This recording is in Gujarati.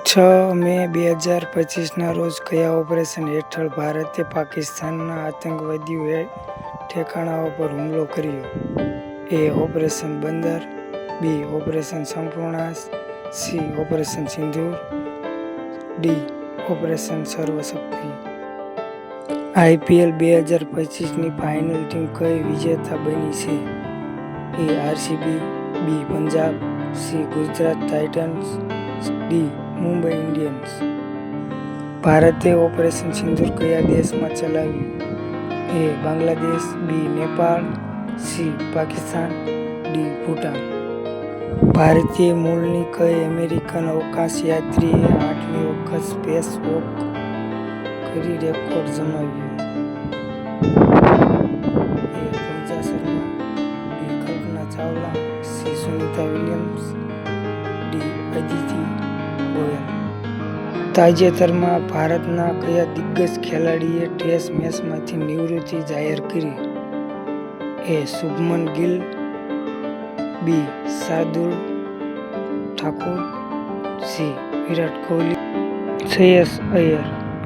6 મે 2025ના રોજ કયા ઓપરેશન હેઠળ ભારતે પાકિસ્તાનના આતંકવાદીઓ ઠેકાણાઓ પર હુમલો કર્યો? A. Operation Bandar, B. Operation સંપૂર્ણાસ, C. Operation Sindoor, D. Operation Sarvashakti. IPL 2025ની ફાઇનલ ટીમ કઈ વિજેતા બની છે? A. RCB, B. Punjab, C. Gujarat titans, D. Mumbai Indians. ભારતે ઓપરેશન સિંદૂર કયા દેશમાં ચલાવ્યું? A. Bangladesh, B. Nepal, C. Pakistan, D. Bhutan. ભારતીય મૂળની કઈ અમેરિકન અવકાશયાત્રીએ 8મી વખત સ્પેસ વોક કરી રેકોર્ડ જમાવ્યો? A. Pooja Sharma, B. Kalpana Chawla, C. Sunita Williams, D. Aditi Goyal. તાજેતરમાં ભારતના કયા દિગ્ગજ ખેલાડીએ ટેસ્ટ મેચમાંથી નિવૃત્તિ જાહેર કરી? એ. શુભમન ગિલ, બી. શાર્દુલ ઠાકુર, સી. વિરાટ કોહલી, શ્રેયસ અય્યર.